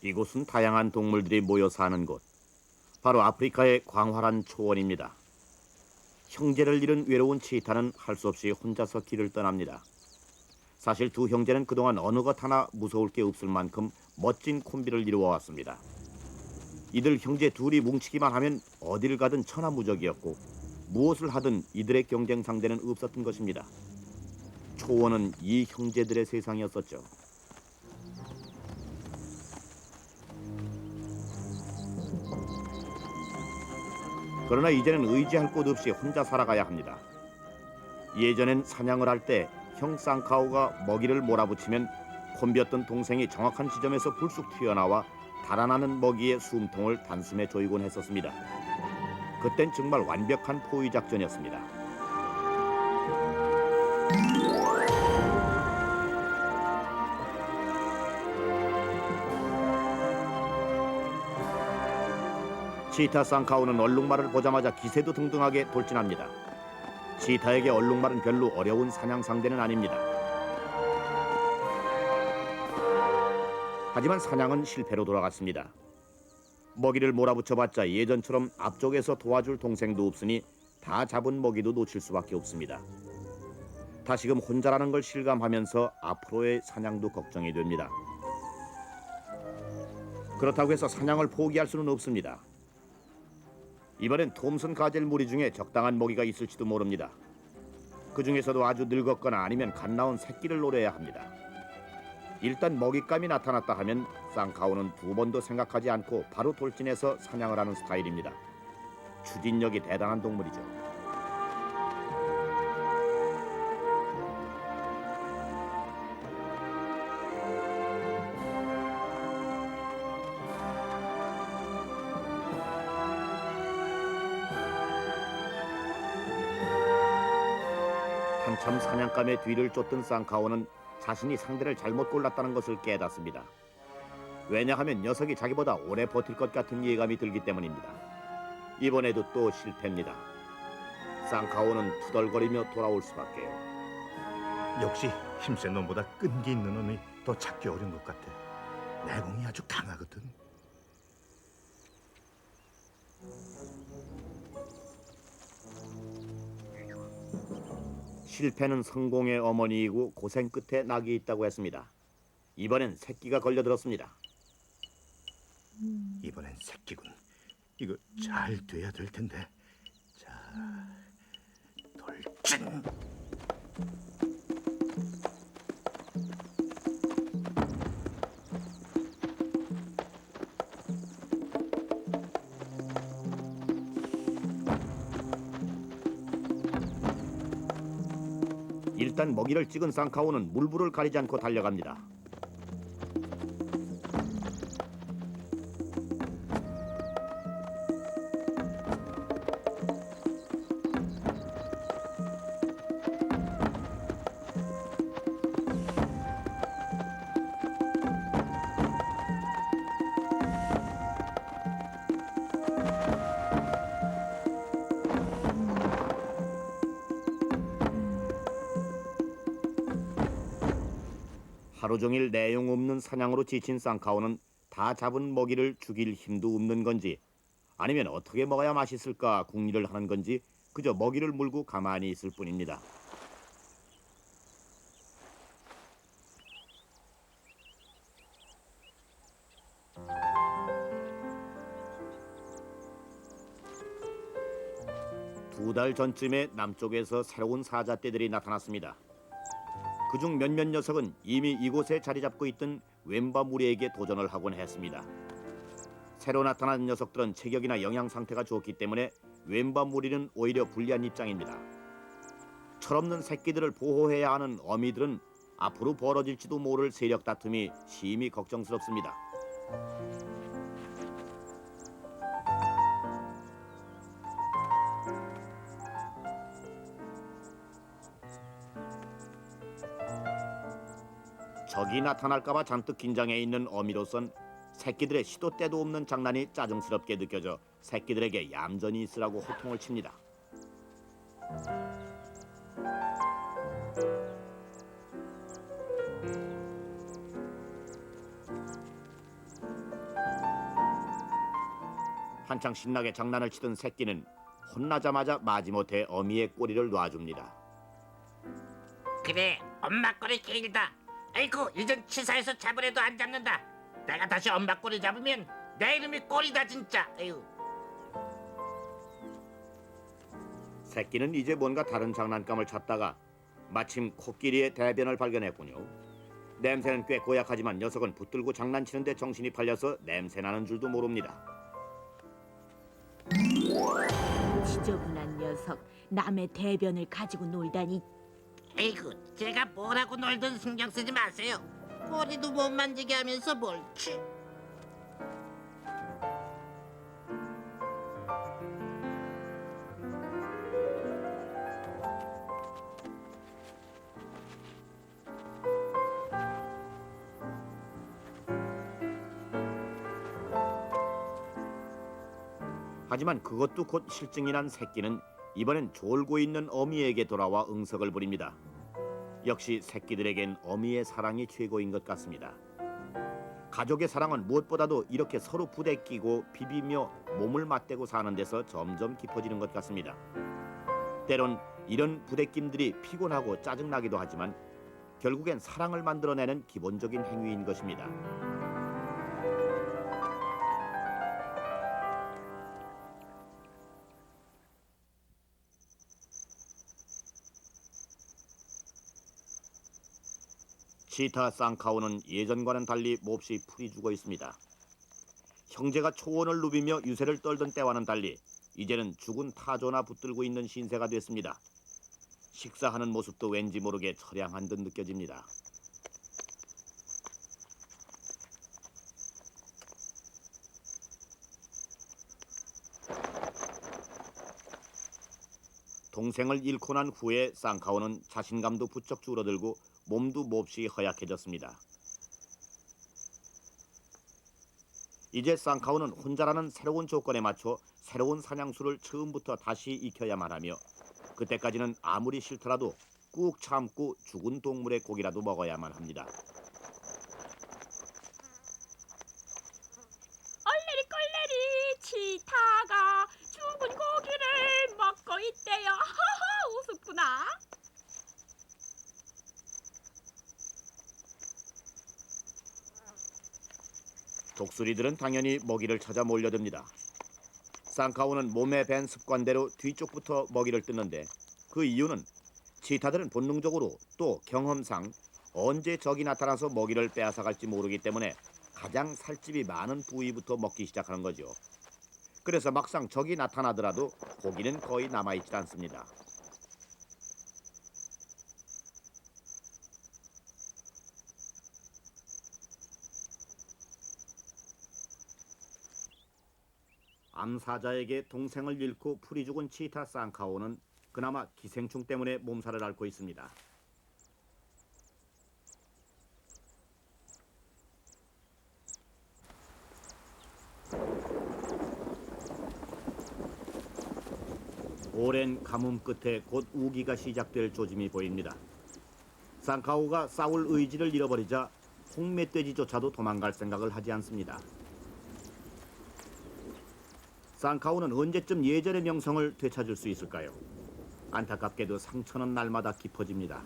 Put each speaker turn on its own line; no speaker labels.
이곳은 다양한 동물들이 모여 사는 곳, 바로 아프리카의 광활한 초원입니다. 형제를 잃은 외로운 치타는 할 수 없이 혼자서 길을 떠납니다. 사실 두 형제는 그동안 어느 것 하나 무서울 게 없을 만큼 멋진 콤비를 이루어왔습니다. 이들 형제 둘이 뭉치기만 하면 어딜 가든 천하무적이었고 무엇을 하든 이들의 경쟁 상대는 없었던 것입니다. 초원은 이 형제들의 세상이었었죠. 그러나 이제는 의지할 곳 없이 혼자 살아가야 합니다. 예전엔 사냥을 할 때 형 쌍카오가 먹이를 몰아붙이면 콤비였던 동생이 정확한 지점에서 불쑥 튀어나와 달아나는 먹이의 숨통을 단숨에 조이곤 했었습니다. 그땐 정말 완벽한 포위 작전이었습니다. 치타 쌍카오는 얼룩말을 보자마자 기세도 등등하게 돌진합니다. 치타에게 얼룩말은 별로 어려운 사냥 상대는 아닙니다. 하지만 사냥은 실패로 돌아갔습니다. 먹이를 몰아붙여봤자 예전처럼 앞쪽에서 도와줄 동생도 없으니 다 잡은 먹이도 놓칠 수밖에 없습니다. 다시금 혼자라는 걸 실감하면서 앞으로의 사냥도 걱정이 됩니다. 그렇다고 해서 사냥을 포기할 수는 없습니다. 이번엔 톰슨 가젤 무리 중에 적당한 먹이가 있을지도 모릅니다. 그 중에서도 아주 늙었거나 아니면 갓 나온 새끼를 노려야 합니다. 일단 먹잇감이 나타났다 하면 쌍카오는 두 번도 생각하지 않고 바로 돌진해서 사냥을 하는 스타일입니다. 추진력이 대단한 동물이죠. 한참 사냥감의 뒤를 쫓던 쌍카오는 자신이 상대를 잘못 골랐다는 것을 깨닫습니다. 왜냐하면 녀석이 자기보다 오래 버틸 것 같은 예감이 들기 때문입니다. 이번에도 또 실패입니다. 쌍카오는 투덜거리며 돌아올 수밖에요.
역시 힘센 놈보다 끈기 있는 놈이 더 찾기 어려운 것 같아. 내공이 아주 강하거든.
실패는 성공의 어머니이고 고생 끝에 낙이 있다고 했습니다. 이번엔 새끼가 걸려들었습니다.
이번엔 새끼군. 이거 잘 돼야 될 텐데. 자, 돌진.
일단 먹이를 찍은 쌍카오는 물불을 가리지 않고 달려갑니다. 하루 종일 내용 없는 사냥으로 지친 쌍카오는 다 잡은 먹이를 죽일 힘도 없는 건지 아니면 어떻게 먹어야 맛있을까 궁리를 하는 건지 그저 먹이를 물고 가만히 있을 뿐입니다. 두 달 전쯤에 남쪽에서 새로운 사자떼들이 나타났습니다. 그중 몇몇 녀석은 이미 이곳에 자리 잡고 있던 웬바 무리에게 도전을 하곤 했습니다. 새로 나타난 녀석들은 체격이나 영양 상태가 좋기 때문에 웬바 무리는 오히려 불리한 입장입니다. 철없는 새끼들을 보호해야 하는 어미들은 앞으로 벌어질지도 모를 세력 다툼이 심히 걱정스럽습니다. 적이 나타날까봐 잔뜩 긴장해 있는 어미로선 새끼들의 시도 때도 없는 장난이 짜증스럽게 느껴져 새끼들에게 얌전히 있으라고 호통을 칩니다. 한창 신나게 장난을 치던 새끼는 혼나자마자 마지못해 어미의 꼬리를 놔줍니다.
그래, 엄마 꼬리 길다. 아이고, 이젠 치사해서 잡으래도 안 잡는다. 내가 다시 엄마 꼬리 잡으면 내 이름이 꼬리다 진짜. 에휴.
새끼는 이제 뭔가 다른 장난감을 찾다가 마침 코끼리의 대변을 발견했군요. 냄새는 꽤 고약하지만 녀석은 붙들고 장난치는데 정신이 팔려서 냄새나는 줄도 모릅니다.
지저분한 녀석, 남의 대변을 가지고 놀다니.
에이구, 제가 뭐라고 놀든 신경 쓰지 마세요. 꼬리도 못 만지게 하면서 뭘지.
하지만 그것도 곧 실증이 난 새끼는 이번엔 졸고 있는 어미에게 돌아와 응석을 부립니다. 역시 새끼들에겐 어미의 사랑이 최고인 것 같습니다. 가족의 사랑은 무엇보다도 이렇게 서로 부대끼고 비비며 몸을 맞대고 사는 데서 점점 깊어지는 것 같습니다. 때론 이런 부대낌들이 피곤하고 짜증나기도 하지만 결국엔 사랑을 만들어내는 기본적인 행위인 것입니다. 치타 쌍카오는 예전과는 달리 몹시 풀이 죽어 있습니다. 형제가 초원을 누비며 유세를 떨던 때와는 달리 이제는 죽은 타조나 붙들고 있는 신세가 됐습니다. 식사하는 모습도 왠지 모르게 처량한 듯 느껴집니다. 동생을 잃고 난 후에 쌍카오는 자신감도 부쩍 줄어들고 몸도 몹시 허약해졌습니다. 이제 쌍카오는 혼자라는 새로운 조건에 맞춰 새로운 사냥수를 처음부터 다시 익혀야만 하며 그때까지는 아무리 싫더라도 꾹 참고 죽은 동물의 고기라도 먹어야만 합니다.
얼레리 꼴레리, 치타가 죽은 고기를 먹고 있대요. 하하, 우습구나.
독수리들은 당연히 먹이를 찾아 몰려듭니다. 쌍카오는 몸에 밴 습관대로 뒤쪽부터 먹이를 뜯는데 그 이유는 치타들은 본능적으로 또 경험상 언제 적이 나타나서 먹이를 빼앗아갈지 모르기 때문에 가장 살집이 많은 부위부터 먹기 시작하는 거죠. 그래서 막상 적이 나타나더라도 고기는 거의 남아있지 않습니다. 암사자에게 동생을 잃고 풀이 죽은 치타 쌍카오는 그나마 기생충 때문에 몸살을 앓고 있습니다. 오랜 가뭄 끝에 곧 우기가 시작될 조짐이 보입니다. 쌍카오가 싸울 의지를 잃어버리자 홍멧돼지조차도 도망갈 생각을 하지 않습니다. 쌍카오는 언제쯤 예전의 명성을 되찾을 수 있을까요? 안타깝게도 상처는 날마다 깊어집니다.